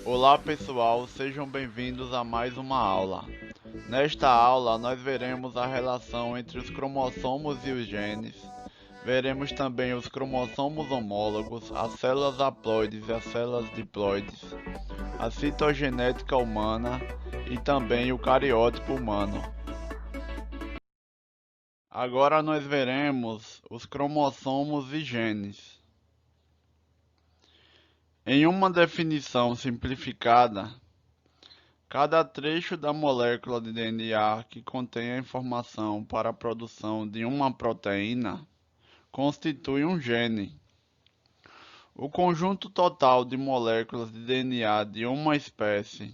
Olá pessoal, sejam bem-vindos a mais uma aula. Nesta aula nós veremos a relação entre os cromossomos e os genes. Veremos também os cromossomos homólogos, as células haploides e as células diploides, a citogenética humana e também o cariótipo humano. Agora nós veremos os cromossomos e genes. Em uma definição simplificada, cada trecho da molécula de DNA que contém a informação para a produção de uma proteína constitui um gene. O conjunto total de moléculas de DNA de uma espécie,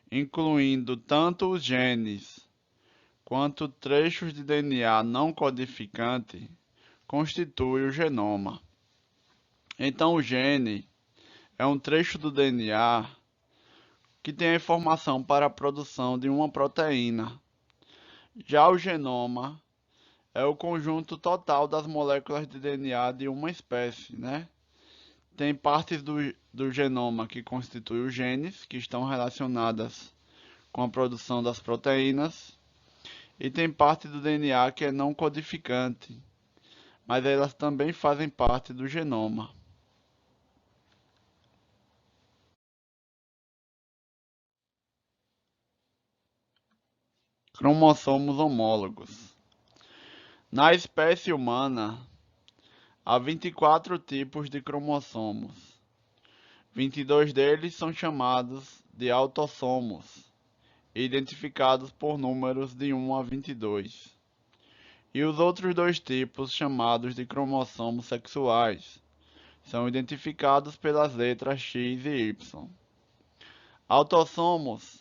incluindo tanto os genes quanto trechos de DNA não codificante, constitui o genoma. Então, o gene é um trecho do DNA que tem a informação para a produção de uma proteína. Já o genoma é o conjunto total das moléculas de DNA de uma espécie, né? Tem partes do genoma que constituem os genes, que estão relacionadas com a produção das proteínas, e tem parte do DNA que é não codificante, mas elas também fazem parte do genoma. Cromossomos homólogos. Na espécie humana, há 24 tipos de cromossomos. 22 deles são chamados de autossomos, identificados por números de 1 a 22. E os outros dois tipos, chamados de cromossomos sexuais, são identificados pelas letras X e Y. Autossomos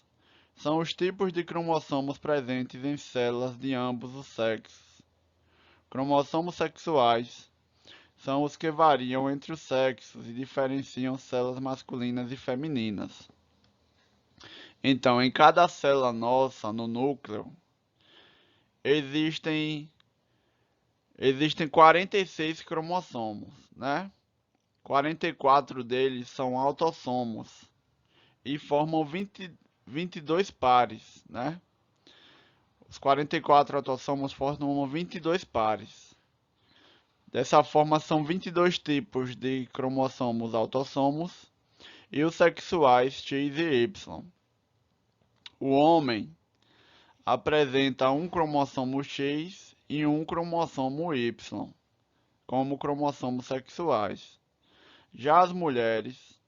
são os tipos de cromossomos presentes em células de ambos os sexos. Cromossomos sexuais são os que variam entre os sexos e diferenciam células masculinas e femininas. Então, em cada célula nossa, no núcleo, existem 46 cromossomos, né? 44 deles são autossomos e formam 22 pares, né? Os 44 autossomos formam 22 pares. Dessa forma, são 22 tipos de cromossomos autossomos e os sexuais X e Y. O homem apresenta um cromossomo X e um cromossomo Y, como cromossomos sexuais. Já as mulheres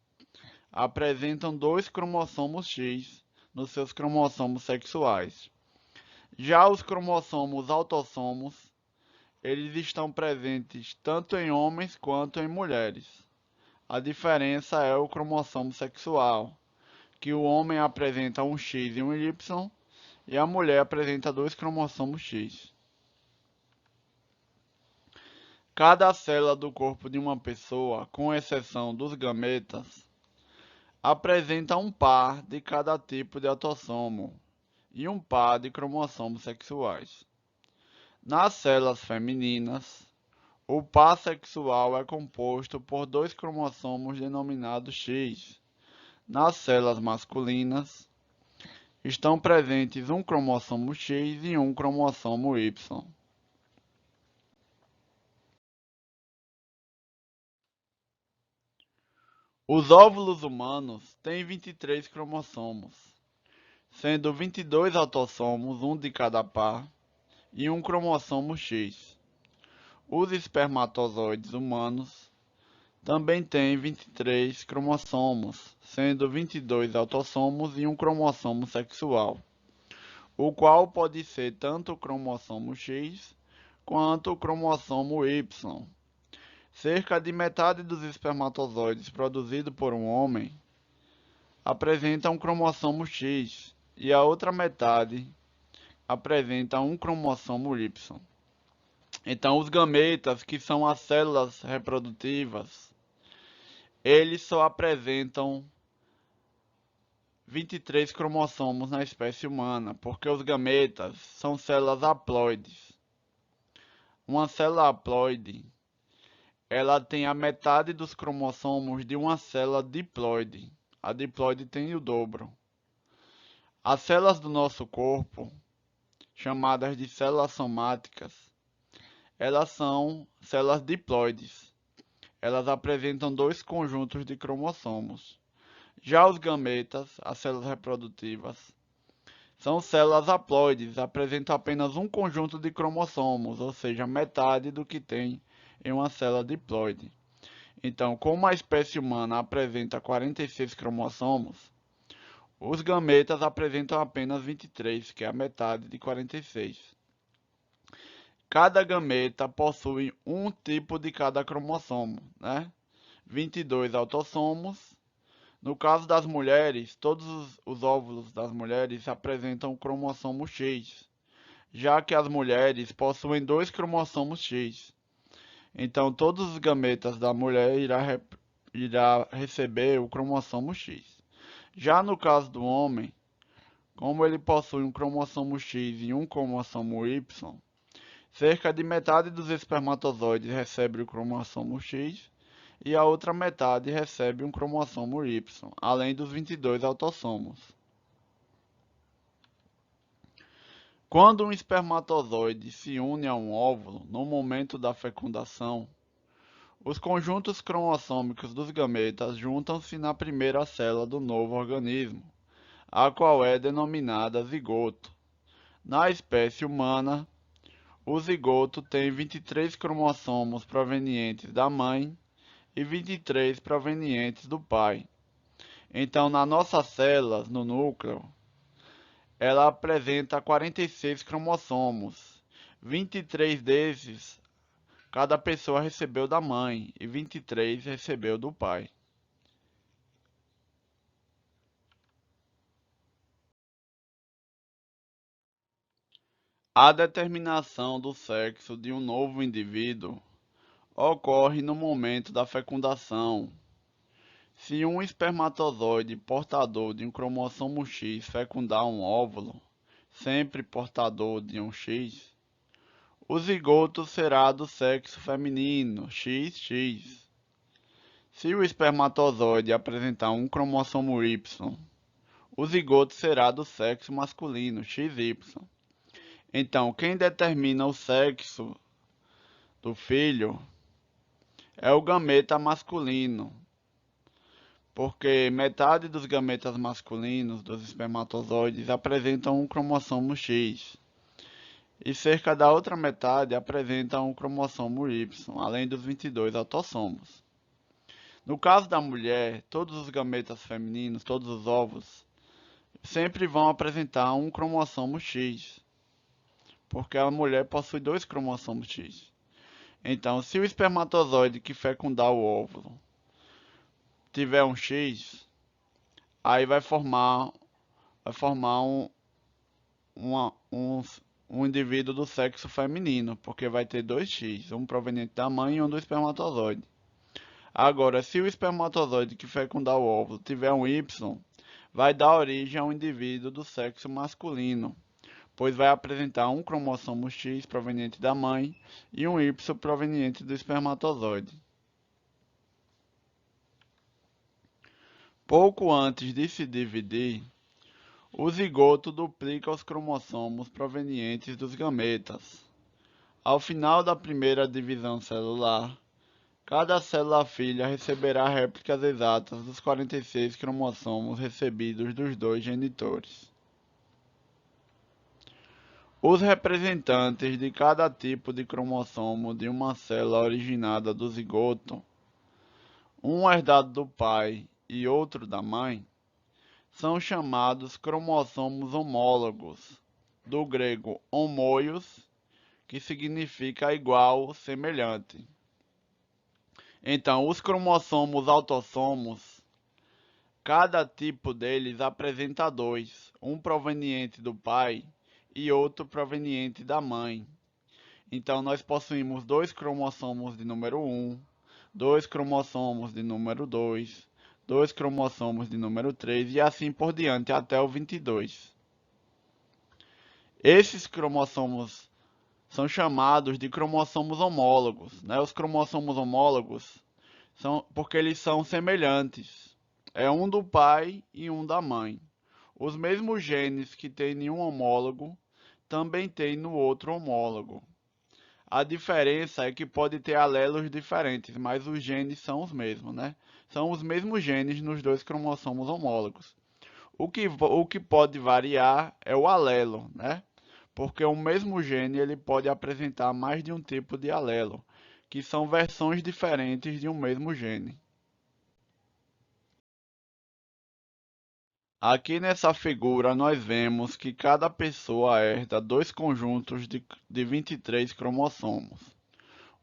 apresentam dois cromossomos X nos seus cromossomos sexuais. Já os cromossomos autossomos, eles estão presentes tanto em homens quanto em mulheres. A diferença é o cromossomo sexual, que o homem apresenta um X e um Y, e a mulher apresenta dois cromossomos X. Cada célula do corpo de uma pessoa, com exceção dos gametas, apresenta um par de cada tipo de autossomo e um par de cromossomos sexuais. Nas células femininas, o par sexual é composto por dois cromossomos denominados X. Nas células masculinas, estão presentes um cromossomo X e um cromossomo Y. Os óvulos humanos têm 23 cromossomos, sendo 22 autossomos, um de cada par, e um cromossomo X. Os espermatozoides humanos também têm 23 cromossomos, sendo 22 autossomos e um cromossomo sexual, o qual pode ser tanto o cromossomo X quanto o cromossomo Y. Cerca de metade dos espermatozoides produzidos por um homem apresenta um cromossomo X e a outra metade apresenta um cromossomo Y. Então, os gametas, que são as células reprodutivas, eles só apresentam 23 cromossomos na espécie humana, porque os gametas são células haploides. Uma célula haploide, ela tem a metade dos cromossomos de uma célula diploide. a diploide tem o dobro. As células do nosso corpo, chamadas de células somáticas, elas são células diploides. Elas apresentam dois conjuntos de cromossomos. Já os gametas, as células reprodutivas, são células haploides, apresentam apenas um conjunto de cromossomos, ou seja, metade do que tem em uma célula diploide. Então, como a espécie humana apresenta 46 cromossomos, os gametas apresentam apenas 23, que é a metade de 46. Cada gameta possui um tipo de cada cromossomo, né? 22 autossomos. No caso das mulheres, todos os óvulos das mulheres apresentam o cromossomo X, já que as mulheres possuem dois cromossomos X. Então, todos os gametas da mulher irá receber o cromossomo X. Já no caso do homem, como ele possui um cromossomo X e um cromossomo Y, cerca de metade dos espermatozoides recebe o cromossomo X e a outra metade recebe um cromossomo Y, além dos 22 autossomos. Quando um espermatozoide se une a um óvulo no momento da fecundação, os conjuntos cromossômicos dos gametas juntam-se na primeira célula do novo organismo, a qual é denominada zigoto. Na espécie humana, o zigoto tem 23 cromossomos provenientes da mãe e 23 provenientes do pai. Então, nas nossas células, no núcleo, ela apresenta 46 cromossomos. 23 desses cada pessoa recebeu da mãe e 23 recebeu do pai. A determinação do sexo de um novo indivíduo ocorre no momento da fecundação. Se um espermatozoide portador de um cromossomo X fecundar um óvulo, sempre portador de um X, o zigoto será do sexo feminino, XX. Se o espermatozoide apresentar um cromossomo Y, o zigoto será do sexo masculino, XY. Então, quem determina o sexo do filho é o gameta masculino, porque metade dos gametas masculinos dos espermatozoides apresentam um cromossomo X e cerca da outra metade apresentam um cromossomo Y, além dos 22 autossomos. No caso da mulher, todos os gametas femininos, todos os ovos, sempre vão apresentar um cromossomo X, porque a mulher possui dois cromossomos X. Então, se o espermatozoide que fecundar o óvulo tiver um X, aí vai formar uma- um, um indivíduo do sexo feminino, porque vai ter dois X, um proveniente da mãe e um do espermatozoide. Agora, se o espermatozoide que fecundar o óvulo tiver um Y, vai dar origem a um indivíduo do sexo masculino, pois vai apresentar um cromossomo X proveniente da mãe e um Y proveniente do espermatozoide. Pouco antes de se dividir, o zigoto duplica os cromossomos provenientes dos gametas. Ao final da primeira divisão celular, cada célula filha receberá réplicas exatas dos 46 cromossomos recebidos dos dois genitores. Os representantes de cada tipo de cromossomo de uma célula originada do zigoto, um herdado do pai e outro da mãe, são chamados cromossomos homólogos, do grego homoios, que significa igual, semelhante. Então, os cromossomos autossomos, cada tipo deles apresenta dois, um proveniente do pai e outro proveniente da mãe. Então, nós possuímos dois cromossomos de número 1, dois cromossomos de número 2, dois cromossomos de número 3 e assim por diante até o 22. Esses cromossomos são chamados de cromossomos homólogos, né? Os cromossomos homólogos são porque eles são semelhantes. é um do pai e um da mãe. Os mesmos genes que tem em um homólogo também tem no outro homólogo. A diferença é que pode ter alelos diferentes, mas os genes são os mesmos, né? São os mesmos genes nos dois cromossomos homólogos. O que pode variar é o alelo, né? Porque o mesmo gene ele pode apresentar mais de um tipo de alelo, que são versões diferentes de um mesmo gene. Aqui nessa figura nós vemos que cada pessoa herda dois conjuntos de 23 cromossomos,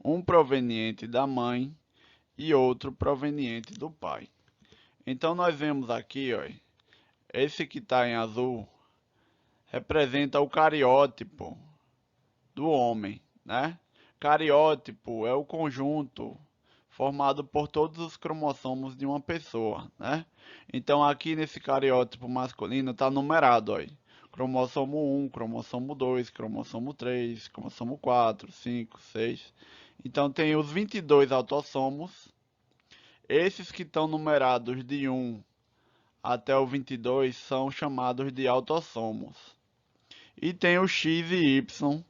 um proveniente da mãe e outro proveniente do pai. Então nós vemos aqui, ó, esse que está em azul representa o cariótipo do homem, né? Cariótipo é o conjunto formado por todos os cromossomos de uma pessoa, né? Então aqui nesse cariótipo masculino está numerado, ó. Cromossomo 1, cromossomo 2, cromossomo 3, cromossomo 4, 5, 6. Então tem os 22 autossomos. Esses que estão numerados de 1 até o 22 são chamados de autossomos. E tem o X e Y,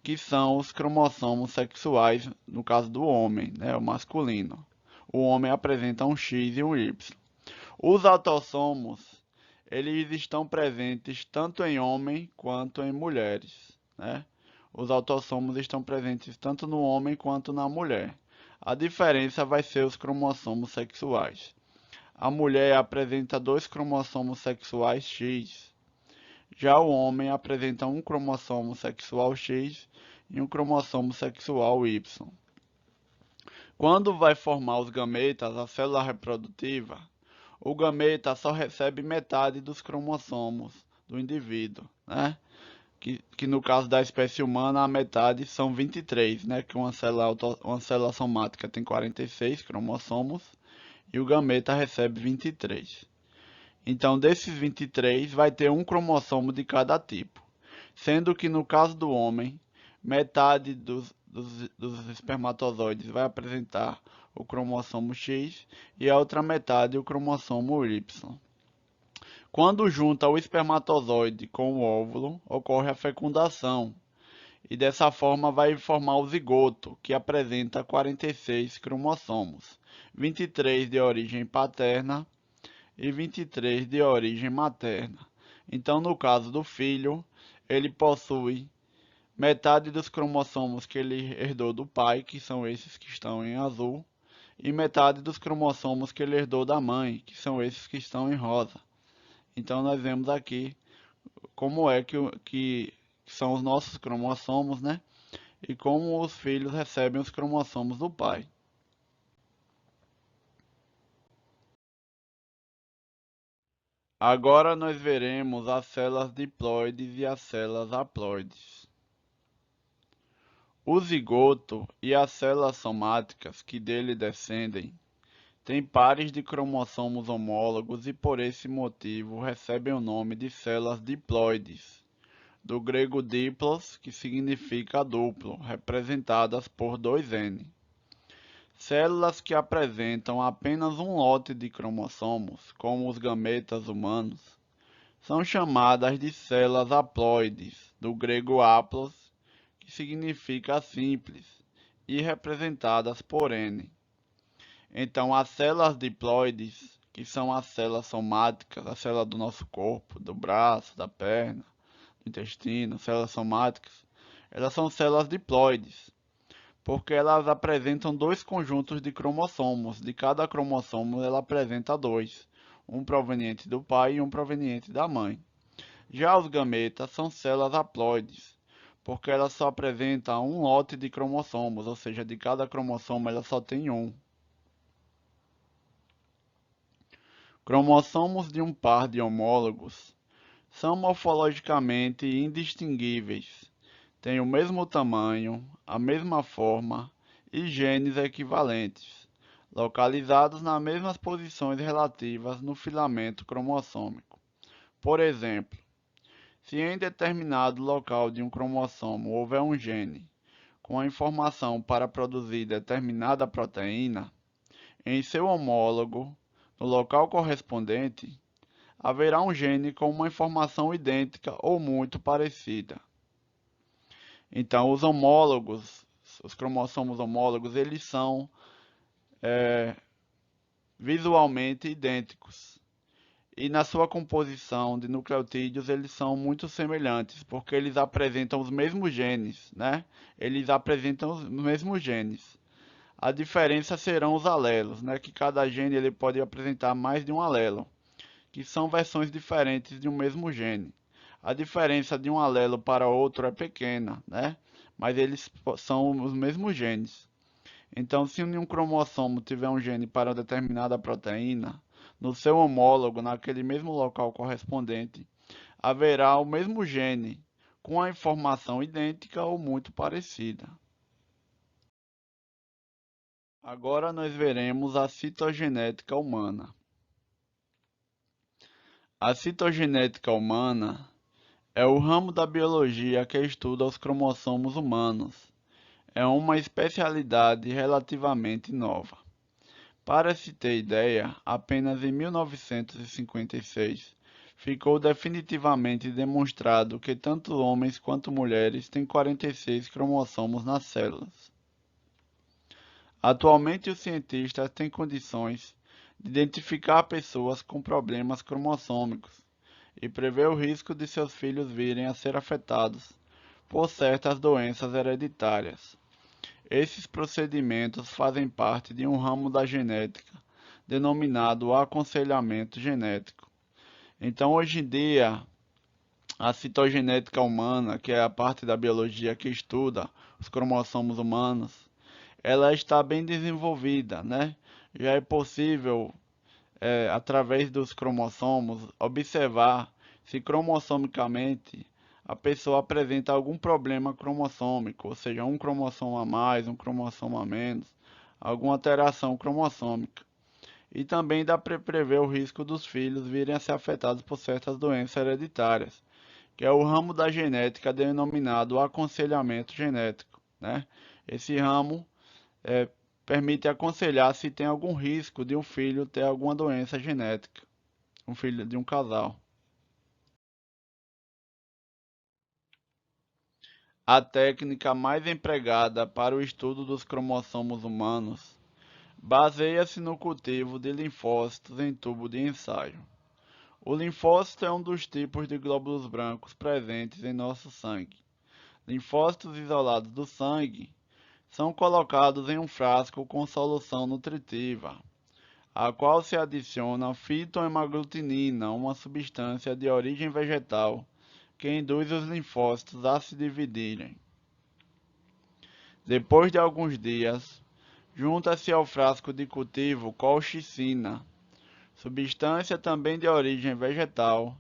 que são os cromossomos sexuais, no caso do homem, né, o masculino. O homem apresenta um X e um Y. Os autossomos, eles estão presentes tanto em homem quanto em mulheres, né? Os autossomos estão presentes tanto no homem quanto na mulher. A diferença vai ser os cromossomos sexuais. A mulher apresenta dois cromossomos sexuais X. Já o homem apresenta um cromossomo sexual X e um cromossomo sexual Y. Quando vai formar os gametas, a célula reprodutiva, o gameta só recebe metade dos cromossomos do indivíduo, né? Que no caso da espécie humana, a metade são 23, né? Que uma célula somática tem 46 cromossomos e o gameta recebe 23. Então, desses 23, vai ter um cromossomo de cada tipo, sendo que no caso do homem, metade dos espermatozoides vai apresentar o cromossomo X e a outra metade o cromossomo Y. Quando junta o espermatozoide com o óvulo, ocorre a fecundação, e dessa forma vai formar o zigoto, que apresenta 46 cromossomos, 23 de origem paterna e 23 de origem materna. Então, no caso do filho, ele possui metade dos cromossomos que ele herdou do pai, que são esses que estão em azul, e metade dos cromossomos que ele herdou da mãe, que são esses que estão em rosa. Então, nós vemos aqui como é que são os nossos cromossomos, né? E como os filhos recebem os cromossomos do pai. Agora nós veremos as células diploides e as células haploides. O zigoto e as células somáticas que dele descendem têm pares de cromossomos homólogos e por esse motivo recebem o nome de células diploides, do grego diplos, que significa duplo, representadas por 2N. Células que apresentam apenas um lote de cromossomos, como os gametas humanos, são chamadas de células haploides, do grego haplos, que significa simples, e representadas por N. Então, as células diploides, que são as células somáticas, a célula do nosso corpo, do braço, da perna, do intestino, células somáticas, elas são células diploides, porque elas apresentam dois conjuntos de cromossomos. De cada cromossomo, ela apresenta dois, um proveniente do pai e um proveniente da mãe. Já os gametas são células haploides, porque elas só apresentam um lote de cromossomos, ou seja, de cada cromossomo ela só tem um. Cromossomos de um par de homólogos são morfologicamente indistinguíveis, têm o mesmo tamanho, a mesma forma e genes equivalentes, localizados nas mesmas posições relativas no filamento cromossômico. Por exemplo, se em determinado local de um cromossomo houver um gene com a informação para produzir determinada proteína, em seu homólogo no local correspondente, haverá um gene com uma informação idêntica ou muito parecida. Então, os homólogos, os cromossomos homólogos, eles são visualmente idênticos. E na sua composição de nucleotídeos eles são muito semelhantes, porque eles apresentam os mesmos genes, né? Eles apresentam os mesmos genes. A diferença serão os alelos, né? Que cada gene ele pode apresentar mais de um alelo, que são versões diferentes de um mesmo gene. A diferença de um alelo para outro é pequena, né? Mas eles são os mesmos genes. Então, se um cromossomo tiver um gene para determinada proteína, no seu homólogo, naquele mesmo local correspondente, haverá o mesmo gene, com a informação idêntica ou muito parecida. Agora nós veremos a citogenética humana. A citogenética humana é o ramo da biologia que estuda os cromossomos humanos. É uma especialidade relativamente nova. Para se ter ideia, apenas em 1956 ficou definitivamente demonstrado que tanto homens quanto mulheres têm 46 cromossomos nas células. Atualmente, os cientistas têm condições de identificar pessoas com problemas cromossômicos e prever o risco de seus filhos virem a ser afetados por certas doenças hereditárias. Esses procedimentos fazem parte de um ramo da genética denominado aconselhamento genético. Então, hoje em dia, a citogenética humana, que é a parte da biologia que estuda os cromossomos humanos, ela está bem desenvolvida, né? Já é possível, através dos cromossomos, observar se cromossomicamente a pessoa apresenta algum problema cromossômico, ou seja, um cromossomo a mais, um cromossomo a menos, alguma alteração cromossômica. E também dá para prever o risco dos filhos virem a ser afetados por certas doenças hereditárias, que é o ramo da genética denominado aconselhamento genético, né? Esse ramo é, permite aconselhar se tem algum risco de um filho ter alguma doença genética, um filho de um casal. A técnica mais empregada para o estudo dos cromossomos humanos baseia-se no cultivo de linfócitos em tubo de ensaio. O linfócito é um dos tipos de glóbulos brancos presentes em nosso sangue. Linfócitos isolados do sangue são colocados em um frasco com solução nutritiva, a qual se adiciona fitohemaglutinina, uma substância de origem vegetal que induz os linfócitos a se dividirem. Depois de alguns dias, junta-se ao frasco de cultivo colchicina, substância também de origem vegetal,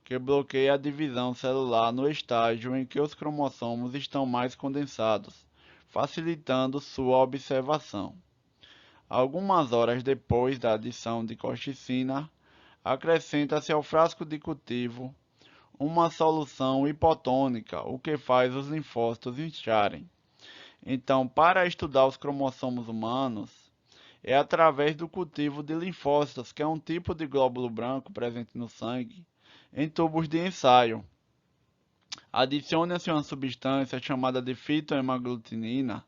que bloqueia a divisão celular no estágio em que os cromossomos estão mais condensados, facilitando sua observação. Algumas horas depois da adição de colchicina, acrescenta-se ao frasco de cultivo uma solução hipotônica, o que faz os linfócitos incharem. Então, para estudar os cromossomos humanos, é através do cultivo de linfócitos, que é um tipo de glóbulo branco presente no sangue, em tubos de ensaio. Adiciona-se uma substância chamada de fitohemaglutinina,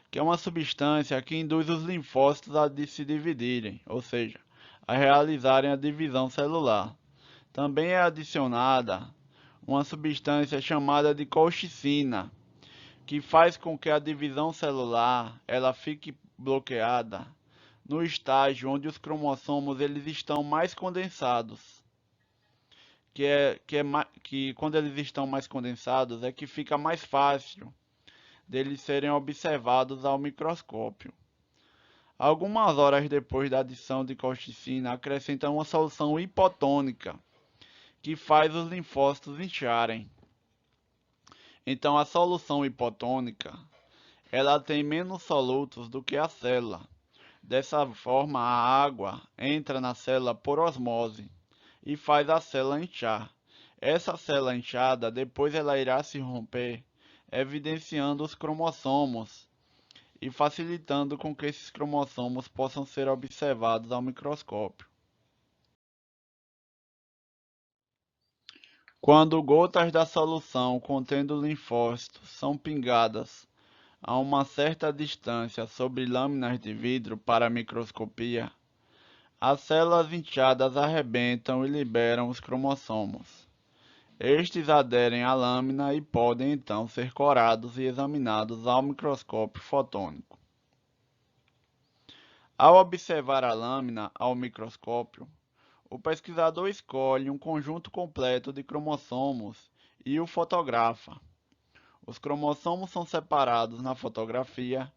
que é uma substância que induz os linfócitos a se dividirem, ou seja, a realizarem a divisão celular. Também é adicionada uma substância chamada de colchicina, que faz com que a divisão celular ela fique bloqueada no estágio onde os cromossomos eles estão mais condensados, que quando eles estão mais condensados é que fica mais fácil deles serem observados ao microscópio. Algumas horas depois da adição de colchicina, acrescenta uma solução hipotônica, que faz os linfócitos incharem. Então, a solução hipotônica, ela tem menos solutos do que a célula. Dessa forma, a água entra na célula por osmose e faz a célula inchar. Essa célula inchada, depois ela irá se romper, evidenciando os cromossomos e facilitando com que esses cromossomos possam ser observados ao microscópio. Quando gotas da solução contendo linfócitos são pingadas a uma certa distância sobre lâminas de vidro para microscopia, as células inchadas arrebentam e liberam os cromossomos. Estes aderem à lâmina e podem então ser corados e examinados ao microscópio fotônico. Ao observar a lâmina ao microscópio, o pesquisador escolhe um conjunto completo de cromossomos e o fotografa. Os cromossomos são separados na fotografia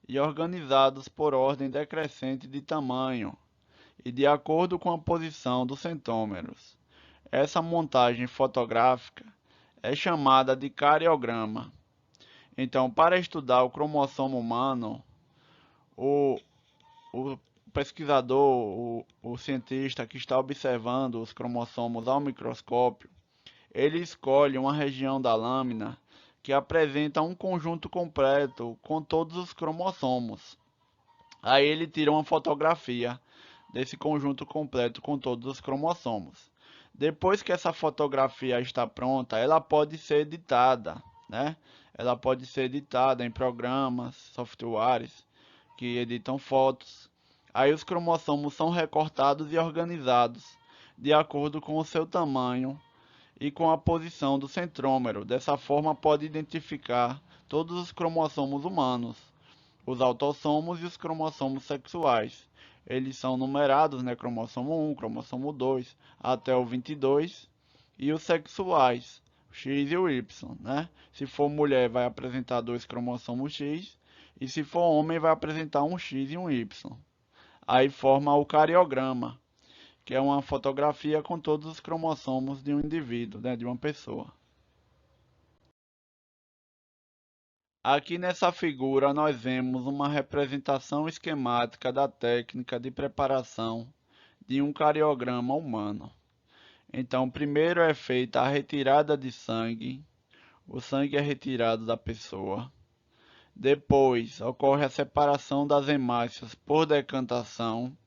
e organizados por ordem decrescente de tamanho e de acordo com a posição dos centômeros. Essa montagem fotográfica é chamada de cariograma. Então, para estudar o cromossomo humano, o, o pesquisador, o cientista que está observando os cromossomos ao microscópio, ele escolhe uma região da lâmina que apresenta um conjunto completo com todos os cromossomos. Aí ele tira uma fotografia desse conjunto completo com todos os cromossomos. Depois que essa fotografia está pronta, ela pode ser editada, né? Ela pode ser editada em programas, softwares que editam fotos. Aí os cromossomos são recortados e organizados de acordo com o seu tamanho e com a posição do centrômero. Dessa forma, pode identificar todos os cromossomos humanos, os autossomos e os cromossomos sexuais. Eles são numerados, né? Cromossomo 1, cromossomo 2, até o 22. E os sexuais, o X e o Y, né? Se for mulher, vai apresentar dois cromossomos X. E se for homem, vai apresentar um X e um Y. Aí forma o cariograma, que é uma fotografia com todos os cromossomos de um indivíduo, né? De uma pessoa. Aqui nessa figura nós vemos uma representação esquemática da técnica de preparação de um cariograma humano. Então, primeiro é feita a retirada de sangue, o sangue é retirado da pessoa. Depois ocorre a separação das hemácias por decantação.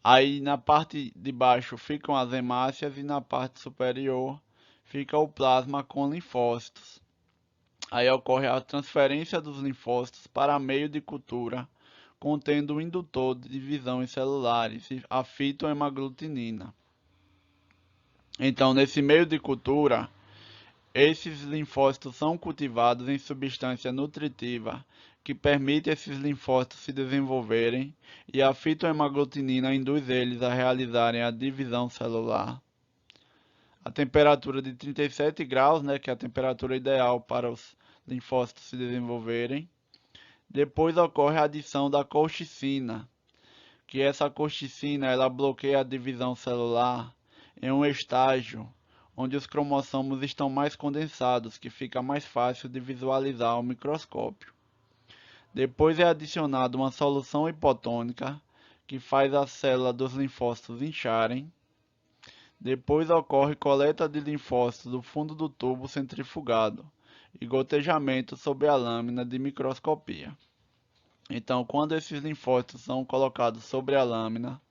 Aí na parte de baixo ficam as hemácias e na parte superior fica o plasma com linfócitos. Aí ocorre a transferência dos linfócitos para meio de cultura, contendo o indutor de divisão em celulares, a fitohemaglutinina. Então, nesse meio de cultura, esses linfócitos são cultivados em substância nutritiva que permite esses linfócitos se desenvolverem e a fitohemaglutinina induz eles a realizarem a divisão celular. A temperatura de 37 graus, né, que é a temperatura ideal para os linfócitos se desenvolverem. Depois ocorre a adição da colchicina, que essa colchicina ela bloqueia a divisão celular em um estágio onde os cromossomos estão mais condensados, que fica mais fácil de visualizar ao microscópio. Depois é adicionada uma solução hipotônica, que faz a célula dos linfócitos incharem. Depois ocorre coleta de linfócitos do fundo do tubo centrifugado e gotejamento sobre a lâmina de microscopia. Então, quando esses linfócitos são colocados sobre a lâmina,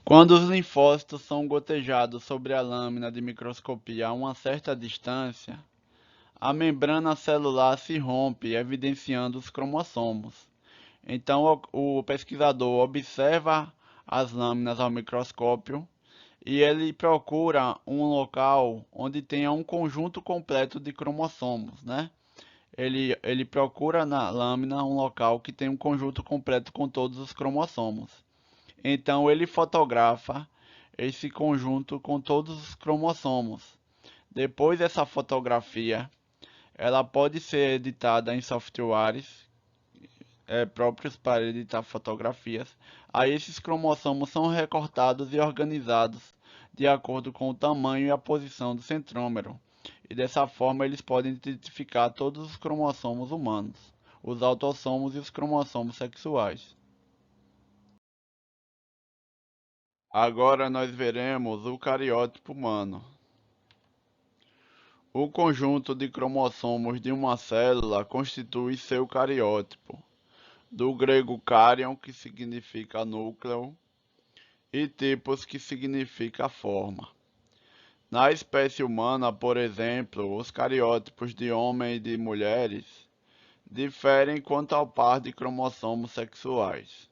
quando os linfócitos são gotejados sobre a lâmina de microscopia a uma certa distância, a membrana celular se rompe, evidenciando os cromossomos. Então, o pesquisador observa as lâminas ao microscópio e ele procura um local onde tenha um conjunto completo de cromossomos, né? Ele procura na lâmina um local que tem um conjunto completo com todos os cromossomos. Então ele fotografa esse conjunto com todos os cromossomos. Depois dessa fotografia, ela pode ser editada em softwares próprios para editar fotografias. Aí esses cromossomos são recortados e organizados de acordo com o tamanho e a posição do centrômero. E dessa forma eles podem identificar todos os cromossomos humanos, os autossomos e os cromossomos sexuais. Agora nós veremos o cariótipo humano. O conjunto de cromossomos de uma célula constitui seu cariótipo, do grego "karion", que significa núcleo, e tipos, que significa forma. Na espécie humana, por exemplo, os cariótipos de homens e de mulheres diferem quanto ao par de cromossomos sexuais.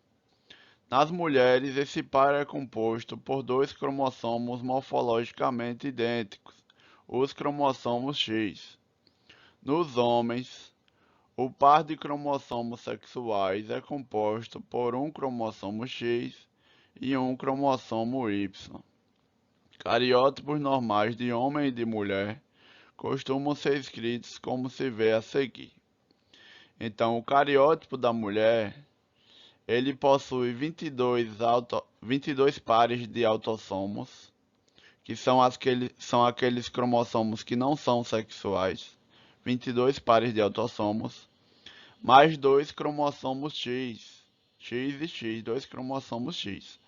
Nas mulheres, esse par é composto por dois cromossomos morfologicamente idênticos, os cromossomos X. Nos homens, o par de cromossomos sexuais é composto por um cromossomo X e um cromossomo Y. Cariótipos normais de homem e de mulher costumam ser escritos como se vê a seguir. Então, o cariótipo da mulher, ele possui 22 pares de autossomos, que são aqueles cromossomos que não são sexuais, 22 pares de autossomos, mais dois cromossomos X e X, dois cromossomos X,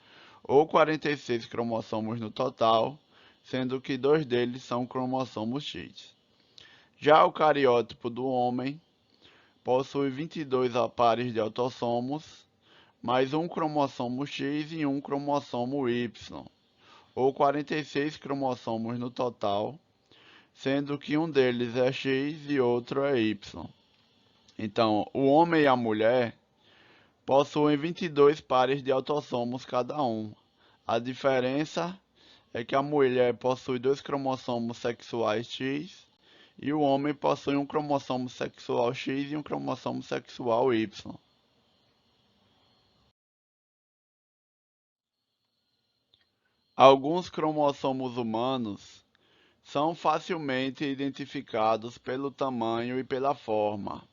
ou 46 cromossomos no total, sendo que dois deles são cromossomos X. Já o cariótipo do homem possui 22 pares de autossomos, mais um cromossomo X e um cromossomo Y, ou 46 cromossomos no total, sendo que um deles é X e outro é Y. Então, o homem e a mulher possuem 22 pares de autossomos cada um. A diferença é que a mulher possui dois cromossomos sexuais X e o homem possui um cromossomo sexual X e um cromossomo sexual Y. Alguns cromossomos humanos são facilmente identificados pelo tamanho e pela forma.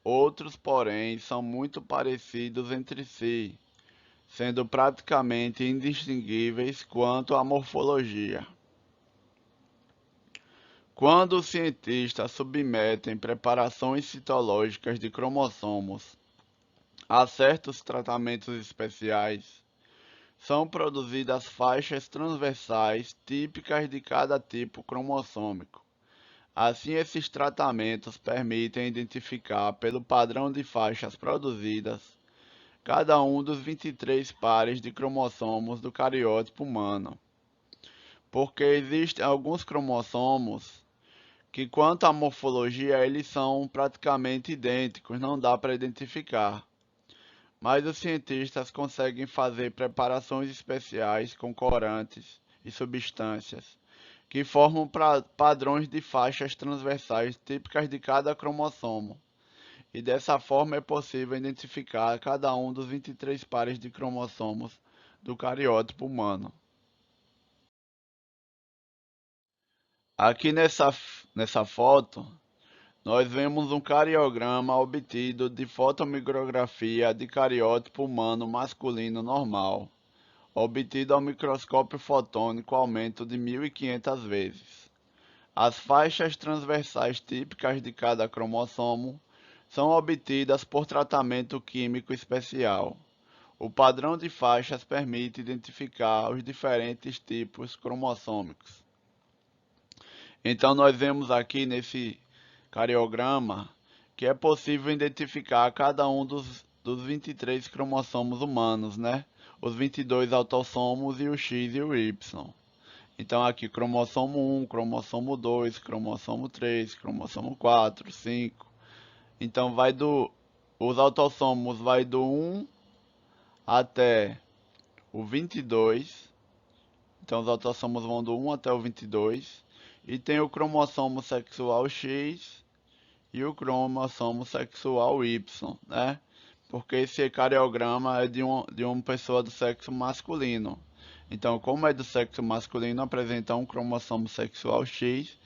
Outros, porém, são muito parecidos entre si, sendo praticamente indistinguíveis quanto à morfologia. Quando os cientistas submetem preparações citológicas de cromossomos a certos tratamentos especiais, são produzidas faixas transversais típicas de cada tipo cromossômico. Assim, esses tratamentos permitem identificar, pelo padrão de faixas produzidas, cada um dos 23 pares de cromossomos do cariótipo humano. Porque existem alguns cromossomos que, quanto à morfologia, eles são praticamente idênticos, não dá para identificar. Mas os cientistas conseguem fazer preparações especiais com corantes e substâncias que formam padrões de faixas transversais típicas de cada cromossomo. E dessa forma é possível identificar cada um dos 23 pares de cromossomos do cariótipo humano. Aqui nessa foto, nós vemos um cariograma obtido de fotomigrografia de cariótipo humano masculino normal, obtido ao microscópio fotônico aumento de 1500 vezes. As faixas transversais típicas de cada cromossomo são obtidas por tratamento químico especial. O padrão de faixas permite identificar os diferentes tipos cromossômicos. Então, nós vemos aqui nesse cariograma que é possível identificar cada um dos 23 cromossomos humanos, né? Os 22 autossomos e o X e o Y. Então aqui cromossomo 1, cromossomo 2, cromossomo 3, cromossomo 4, 5. Então os autossomos vai do 1 até o 22. Então os autossomos vão do 1 até o 22. E tem o cromossomo sexual X e o cromossomo sexual Y, né? Porque esse cariograma é de uma pessoa do sexo masculino. Então, como é do sexo masculino, apresenta um cromossomo sexual X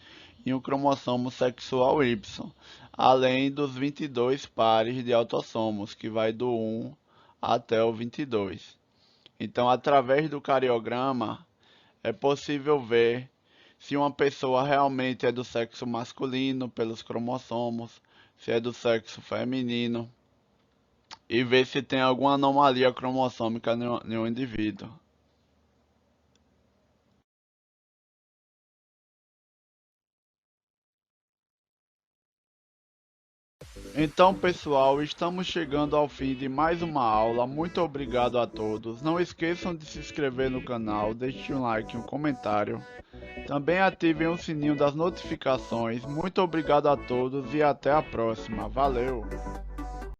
e um cromossomo sexual Y, além dos 22 pares de autossomos, que vai do 1 até o 22. Então, através do cariograma, é possível ver se uma pessoa realmente é do sexo masculino pelos cromossomos, se é do sexo feminino, e ver se tem alguma anomalia cromossômica em um indivíduo. Então, pessoal, estamos chegando ao fim de mais uma aula. Muito obrigado a todos. Não esqueçam de se inscrever no canal, deixe um like e um comentário. Também ativem o sininho das notificações. Muito obrigado a todos e até a próxima. Valeu!